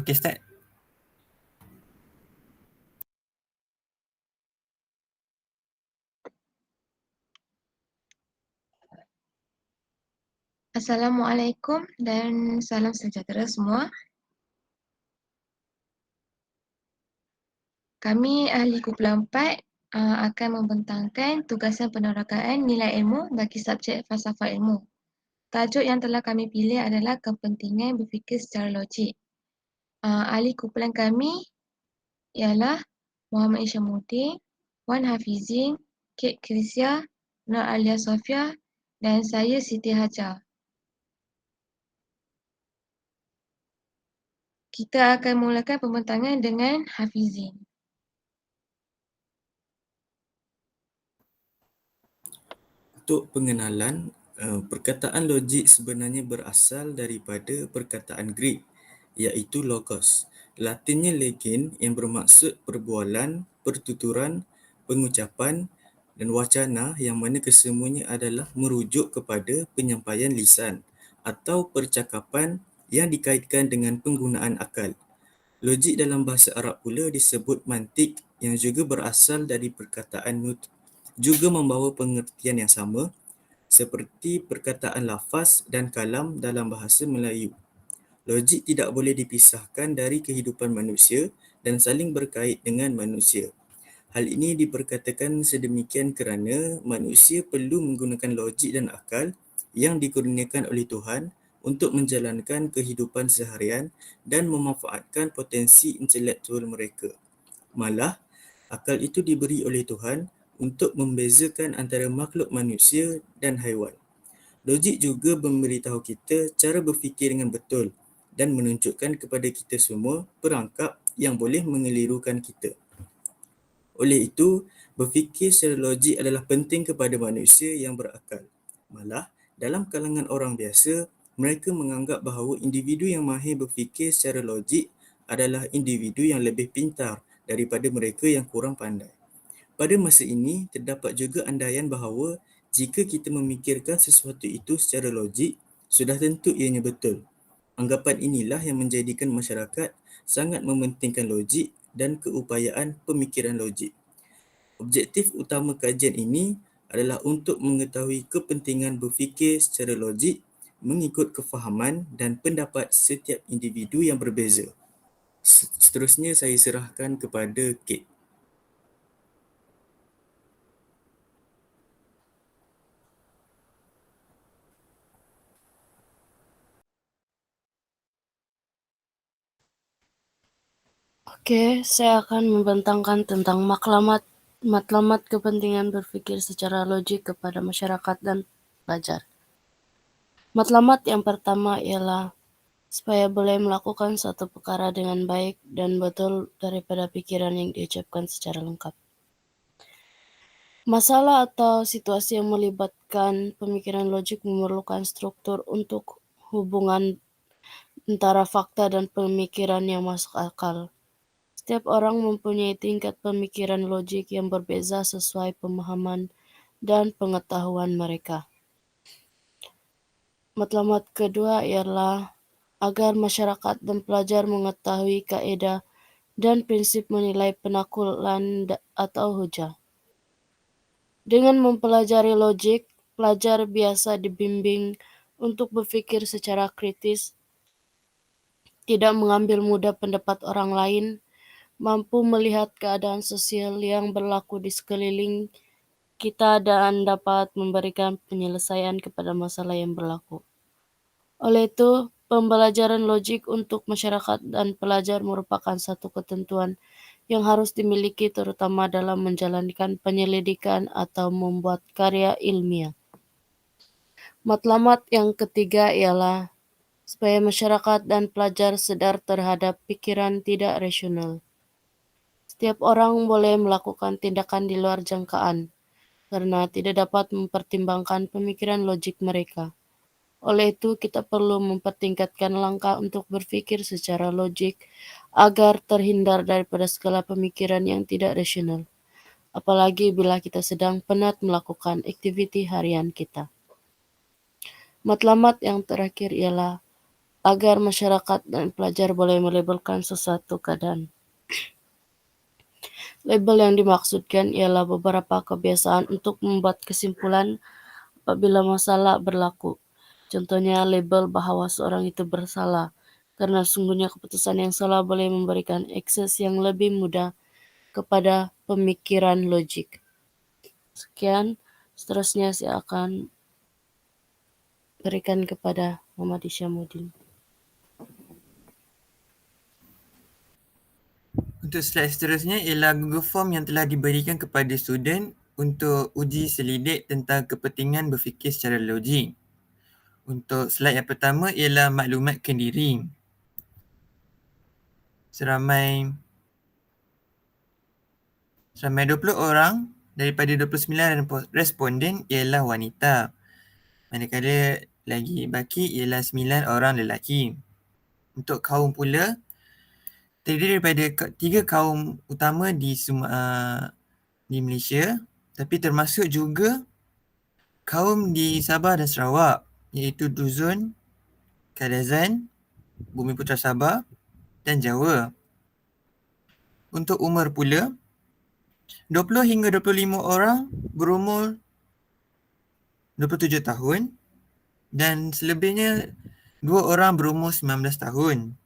Okey, start. Assalamualaikum dan salam sejahtera semua. Kami ahli kumpulan 4 akan membentangkan tugasan penerokaan nilai ilmu bagi subjek falsafah ilmu. Tajuk yang telah kami pilih adalah kepentingan berfikir secara logik. Ahli kumpulan kami ialah Muhammad Isyamuddin, Wan Hafizin, Kate Krisia, Nur Alia Sofia dan saya Siti Hajar. Kita akan mulakan pembentangan dengan Hafizin. Untuk pengenalan, perkataan logik sebenarnya berasal daripada perkataan Greek iaitu logos. Latinnya legin yang bermaksud perbualan, pertuturan, pengucapan dan wacana yang mana kesemuanya adalah merujuk kepada penyampaian lisan atau percakapan yang dikaitkan dengan penggunaan akal. Logik dalam bahasa Arab pula disebut mantik yang juga berasal dari perkataan nut, juga membawa pengertian yang sama seperti perkataan lafaz dan kalam dalam bahasa Melayu. Logik tidak boleh dipisahkan dari kehidupan manusia dan saling berkait dengan manusia. Hal ini diperkatakan sedemikian kerana manusia perlu menggunakan logik dan akal yang dikurniakan oleh Tuhan untuk menjalankan kehidupan seharian dan memanfaatkan potensi intelektual mereka. Malah, akal itu diberi oleh Tuhan untuk membezakan antara makhluk manusia dan haiwan. Logik juga memberitahu kita cara berfikir dengan betul dan menunjukkan kepada kita semua perangkap yang boleh mengelirukan kita. Oleh itu, berfikir secara logik adalah penting kepada manusia yang berakal. Malah, dalam kalangan orang biasa, mereka menganggap bahawa individu yang mahir berfikir secara logik adalah individu yang lebih pintar daripada mereka yang kurang pandai. Pada masa ini, terdapat juga andaian bahawa jika kita memikirkan sesuatu itu secara logik, sudah tentu ianya betul. Anggapan inilah yang menjadikan masyarakat sangat mementingkan logik dan keupayaan pemikiran logik. Objektif utama kajian ini adalah untuk mengetahui kepentingan berfikir secara logik mengikut kefahaman dan pendapat setiap individu yang berbeza. Seterusnya saya serahkan kepada Kate. Oke, saya akan membentangkan tentang matlamat kepentingan berfikir secara logik kepada masyarakat dan pelajar. Matlamat yang pertama ialah supaya boleh melakukan suatu perkara dengan baik dan betul daripada pikiran yang diucapkan secara lengkap. Masalah atau situasi yang melibatkan pemikiran logik memerlukan struktur untuk hubungan antara fakta dan pemikiran yang masuk akal. Setiap orang mempunyai tingkat pemikiran logik yang berbeza sesuai pemahaman dan pengetahuan mereka. Matlamat kedua ialah agar masyarakat dan pelajar mengetahui kaedah dan prinsip menilai penakulan atau hujah. Dengan mempelajari logik, pelajar biasa dibimbing untuk berfikir secara kritis, tidak mengambil mudah pendapat orang lain, mampu melihat keadaan sosial yang berlaku di sekeliling kita dan dapat memberikan penyelesaian kepada masalah yang berlaku. Oleh itu, pembelajaran logik untuk masyarakat dan pelajar merupakan satu ketentuan yang harus dimiliki terutama dalam menjalankan penyelidikan atau membuat karya ilmiah. Matlamat yang ketiga ialah supaya masyarakat dan pelajar sadar terhadap pikiran tidak rasional. Setiap orang boleh melakukan tindakan di luar jangkaan karena tidak dapat mempertimbangkan pemikiran logik mereka. Oleh itu, kita perlu mempertingkatkan langkah untuk berfikir secara logik agar terhindar daripada segala pemikiran yang tidak rasional, apalagi bila kita sedang penat melakukan aktiviti harian kita. Matlamat yang terakhir ialah agar masyarakat dan pelajar boleh melabelkan sesuatu keadaan. Label yang dimaksudkan ialah beberapa kebiasaan untuk membuat kesimpulan apabila masalah berlaku. Contohnya label bahawa seorang itu bersalah, karena sungguhnya keputusan yang salah boleh memberikan akses yang lebih mudah kepada pemikiran logik. Sekian, seterusnya saya akan berikan kepada Muhammad Isyamuddin. Untuk slide seterusnya ialah Google Form yang telah diberikan kepada student untuk uji selidik tentang kepentingan berfikir secara logik. Untuk slide yang pertama ialah maklumatkan diri. Seramai 20 orang daripada 29 responden ialah wanita. Manakala lagi baki ialah 9 orang lelaki. Untuk kaum pula, terdiri daripada 3 kaum utama di Malaysia, tapi termasuk juga kaum di Sabah dan Sarawak, iaitu Duzun, Kadazan, Bumi Putra Sabah dan Jawa. Untuk umur pula, 20 hingga 25 orang berumur 27 tahun dan selebihnya 2 orang berumur 19 tahun.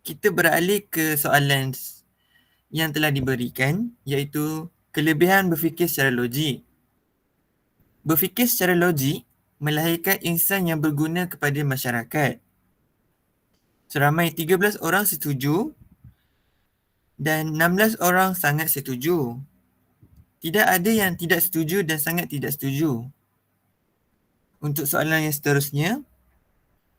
Kita beralih ke soalan yang telah diberikan, iaitu kelebihan berfikir secara logik. Berfikir secara logik melahirkan insan yang berguna kepada masyarakat. Seramai 13 orang setuju dan 16 orang sangat setuju. Tidak ada yang tidak setuju dan sangat tidak setuju. Untuk soalan yang seterusnya,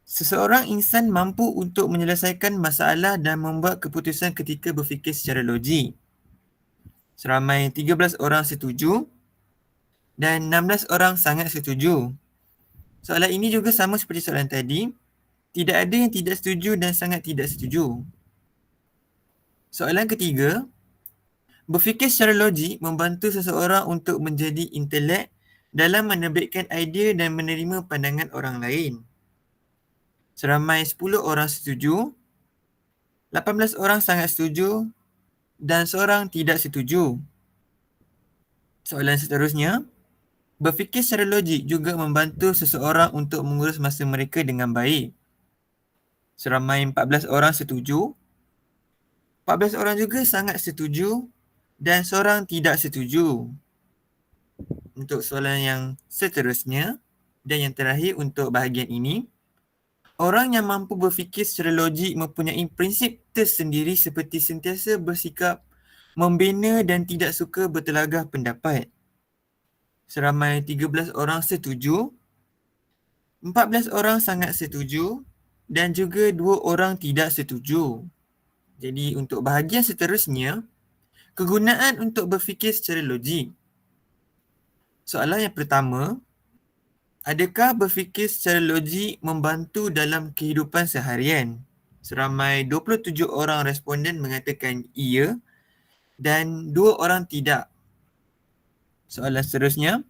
seseorang insan mampu untuk menyelesaikan masalah dan membuat keputusan ketika berfikir secara logik. Seramai 13 orang setuju dan 16 orang sangat setuju. Soalan ini juga sama seperti soalan tadi. Tidak ada yang tidak setuju dan sangat tidak setuju. Soalan ketiga, berfikir secara logik membantu seseorang untuk menjadi intelek dalam menerbitkan idea dan menerima pandangan orang lain. Seramai 10 orang setuju, 18 orang sangat setuju dan seorang tidak setuju. Soalan seterusnya, berfikir secara logik juga membantu seseorang untuk mengurus masa mereka dengan baik. Seramai 14 orang setuju, 14 orang juga sangat setuju dan seorang tidak setuju. Untuk soalan yang seterusnya dan yang terakhir untuk bahagian ini, orang yang mampu berfikir secara logik mempunyai prinsip tersendiri seperti sentiasa bersikap membina dan tidak suka bertelagah pendapat. Seramai 13 orang setuju, 14 orang sangat setuju dan juga 2 orang tidak setuju. Jadi untuk bahagian seterusnya, kegunaan untuk berfikir secara logik. Soalan yang pertama, adakah berfikir secara logik membantu dalam kehidupan seharian? Seramai 27 orang responden mengatakan iya dan 2 orang tidak. Soalan seterusnya,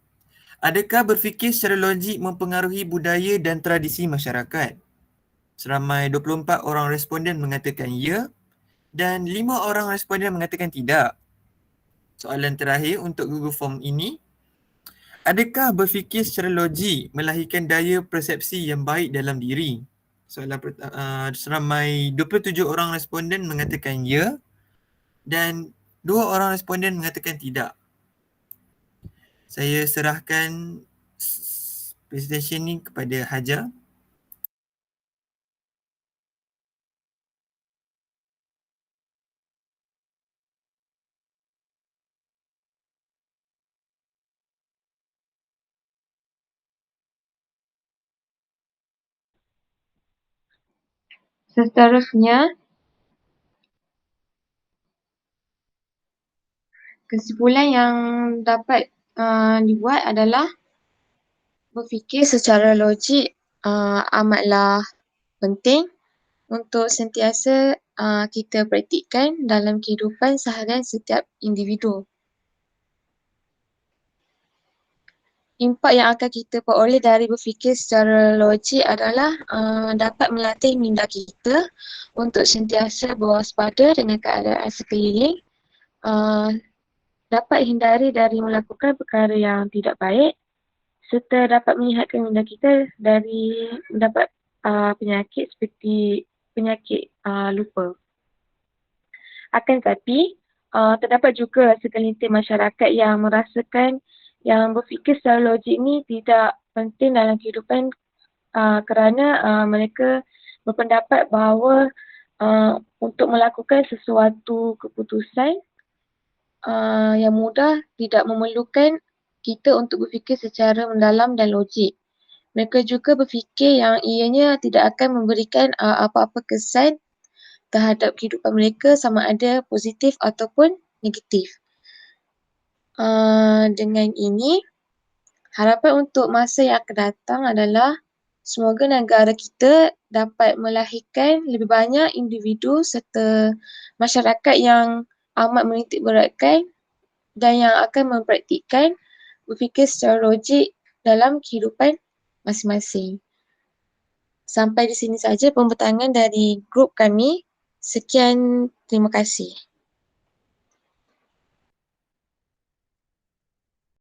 adakah berfikir secara logik mempengaruhi budaya dan tradisi masyarakat? Seramai 24 orang responden mengatakan ya dan 5 orang responden mengatakan tidak. Soalan terakhir untuk Google Form ini, adakah berfikir secara logik melahirkan daya persepsi yang baik dalam diri? Soalan seramai 27 orang responden mengatakan ya dan 2 orang responden mengatakan tidak. Saya serahkan presentation ni kepada Hajar. Seterusnya, kesimpulan yang dapat dibuat adalah berfikir secara logik amatlah penting untuk sentiasa kita praktikkan dalam kehidupan seharian setiap individu. Impak yang akan kita peroleh dari berfikir secara logik adalah dapat melatih minda kita untuk sentiasa berwaspada dengan keadaan sekeliling, dapat hindari dari melakukan perkara yang tidak baik, serta dapat menyihatkan minda kita dari mendapat penyakit seperti penyakit lupa. Akan tetapi, terdapat juga segelintir masyarakat yang merasakan yang berfikir secara logik ni tidak penting dalam kehidupan kerana mereka berpendapat bahawa untuk melakukan sesuatu keputusan yang mudah tidak memerlukan kita untuk berfikir secara mendalam dan logik. Mereka juga berfikir yang ianya tidak akan memberikan apa-apa kesan terhadap kehidupan mereka sama ada positif ataupun negatif. Dengan ini, harapan untuk masa yang akan datang adalah semoga negara kita dapat melahirkan lebih banyak individu serta masyarakat yang amat menitik beratkan dan yang akan mempraktikkan berfikir secara logik dalam kehidupan masing-masing. Sampai di sini saja pembentangan dari grup kami. Sekian, terima kasih.